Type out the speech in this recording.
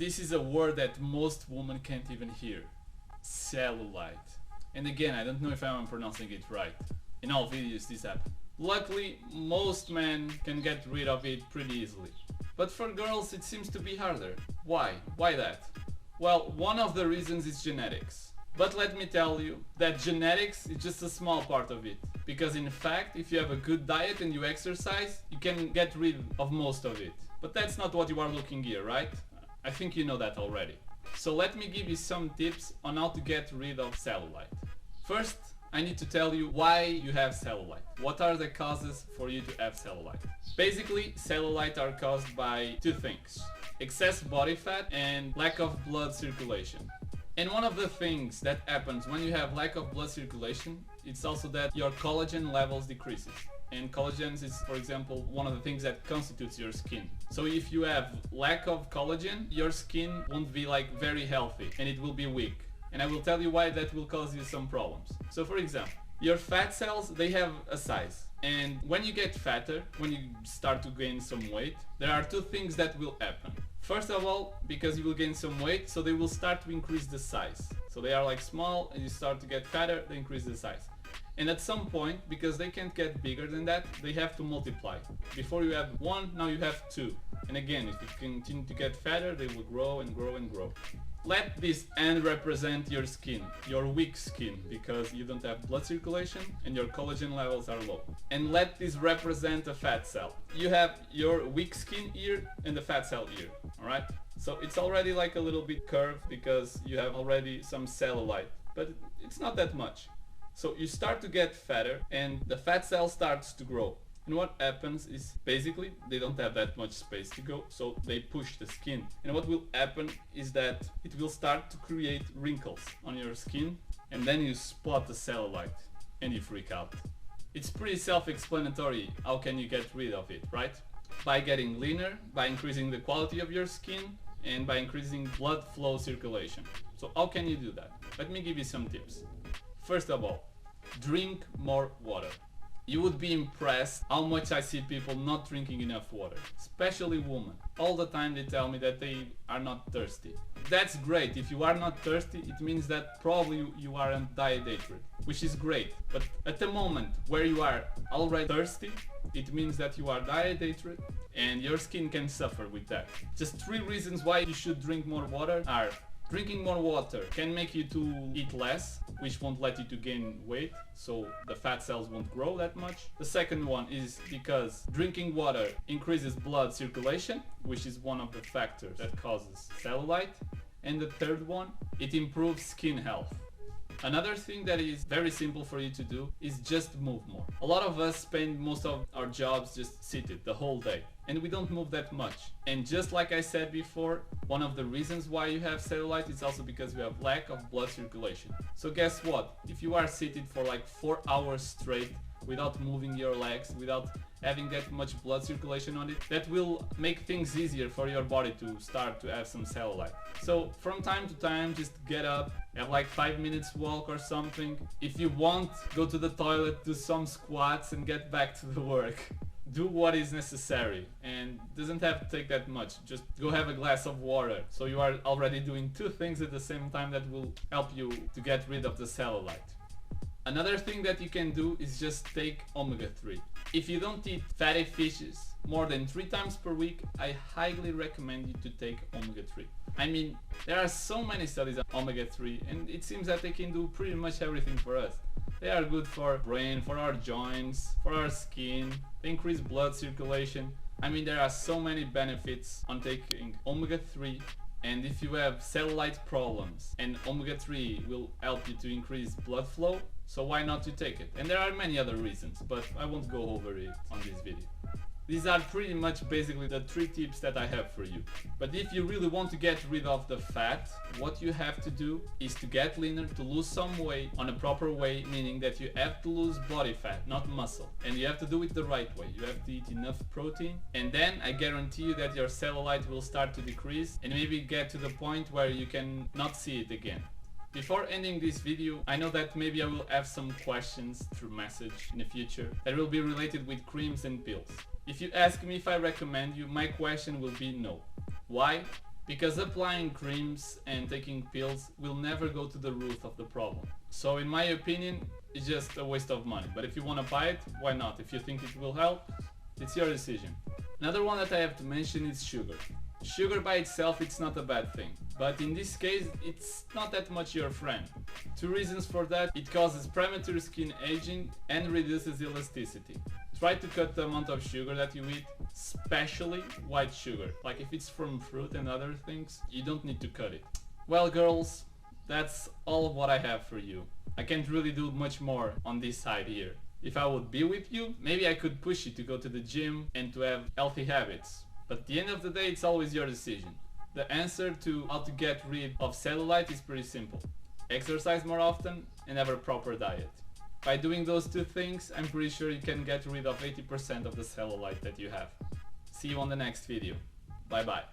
This is a word that most women can't even hear. Cellulite. And again, I don't know if I'm pronouncing it right. In all videos this happens. Luckily, most men can get rid of it pretty easily. But for girls it seems to be harder. Why? Why that? Well, one of the reasons is genetics. But let me tell you that genetics is just a small part of it. Because in fact, if you have a good diet and you exercise, you can get rid of most of it. But that's not what you are looking here, right? I think you know that already. So let me give you some tips on how to get rid of cellulite. First, I need to tell you why you have cellulite. What are the causes for you to have cellulite? Basically, cellulite are caused by two things: excess body fat and lack of blood circulation. And one of the things that happens when you have lack of blood circulation, it's also that your collagen levels decreases. And collagen is, for example, one of the things that constitutes your skin. So if you have lack of collagen, your skin won't be like very healthy and it will be weak. And I will tell you why that will cause you some problems. So for example, your fat cells, they have a size. And when you get fatter, when you start to gain some weight, there are two things that will happen. First of all, because you will gain some weight, so they will start to increase the size. So they are like small and you start to get fatter, they increase the size. And at some point, because they can't get bigger than that, they have to multiply. Before you have one, now you have two. And again, if you continue to get fatter, they will grow and grow and grow. Let this end represent your skin, your weak skin, because you don't have blood circulation and your collagen levels are low. And let this represent a fat cell. You have your weak skin here and the fat cell here, alright? So it's already like a little bit curved because you have already some cellulite, but it's not that much. So you start to get fatter and the fat cell starts to grow. And what happens is basically they don't have that much space to go, so they push the skin. And what will happen is that it will start to create wrinkles on your skin, and then you spot the cellulite and you freak out. It's pretty self-explanatory how can you get rid of it, right? By getting leaner, by increasing the quality of your skin, and by increasing blood flow circulation. So how can you do that? Let me give you some tips. First of all, drink more water. You would be impressed how much I see people not drinking enough water, especially women. All the time they tell me that they are not thirsty. That's great. If you are not thirsty, it means that probably you aren't dehydrated, which is great. But at the moment where you are already thirsty, it means that you are dehydrated and your skin can suffer with that. Just 3 reasons why you should drink more water are: drinking more water can make you to eat less, which won't let you to gain weight, so the fat cells won't grow that much. The second one is because drinking water increases blood circulation, which is one of the factors that causes cellulite. And the third one, it improves skin health. Another thing that is very simple for you to do is just move more. A lot of us spend most of our jobs just seated the whole day, and we don't move that much. And just like I said before, one of the reasons why you have cellulite is also because you have lack of blood circulation. So guess what? If you are seated for like 4 hours straight without moving your legs, without having that much blood circulation on it, that will make things easier for your body to start to have some cellulite. So from time to time, just get up, have like 5 minutes walk or something. If you want, go to the toilet, do some squats and get back to the work. Do what is necessary, and doesn't have to take that much. Just go have a glass of water. So you are already doing 2 things at the same time that will help you to get rid of the cellulite. Another thing that you can do is just take omega-3. If you don't eat fatty fishes more than 3 times per week, I highly recommend you to take omega-3. I mean, there are so many studies on omega-3 and it seems that they can do pretty much everything for us. They are good for brain, for our joints, for our skin, they increase blood circulation. I mean, there are so many benefits on taking omega-3. And if you have cellulite problems and omega-3 will help you to increase blood flow, so why not to take it? And there are many other reasons, but I won't go over it on this video. These are pretty much basically the 3 tips that I have for you. But if you really want to get rid of the fat, what you have to do is to get leaner, to lose some weight on a proper way, meaning that you have to lose body fat, not muscle. And you have to do it the right way. You have to eat enough protein, and then I guarantee you that your cellulite will start to decrease and maybe get to the point where you can not see it again. Before ending this video, I know that maybe I will have some questions through message in the future that will be related with creams and pills. If you ask me if I recommend you, my question will be no. Why? because applying creams and taking pills will never go to the root of the problem. So in my opinion, it's just a waste of money. But if you want to buy it, why not? If you think it will help, it's your decision. Another one that I have to mention is sugar. Sugar by itself, it's not a bad thing, but in this case it's not that much your friend. Two reasons for that: it causes premature skin aging and reduces elasticity. Try to cut the amount of sugar that you eat, especially white sugar. Like if it's from fruit and other things, you don't need to cut it. Well girls, that's all of what I have for you. I can't really do much more on this side here. If I would be with you, maybe I could push you to go to the gym and to have healthy habits. But at the end of the day, it's always your decision. The answer to how to get rid of cellulite is pretty simple. Exercise more often and have a proper diet. By doing those two things, I'm pretty sure you can get rid of 80% of the cellulite that you have. See you on the next video. Bye bye.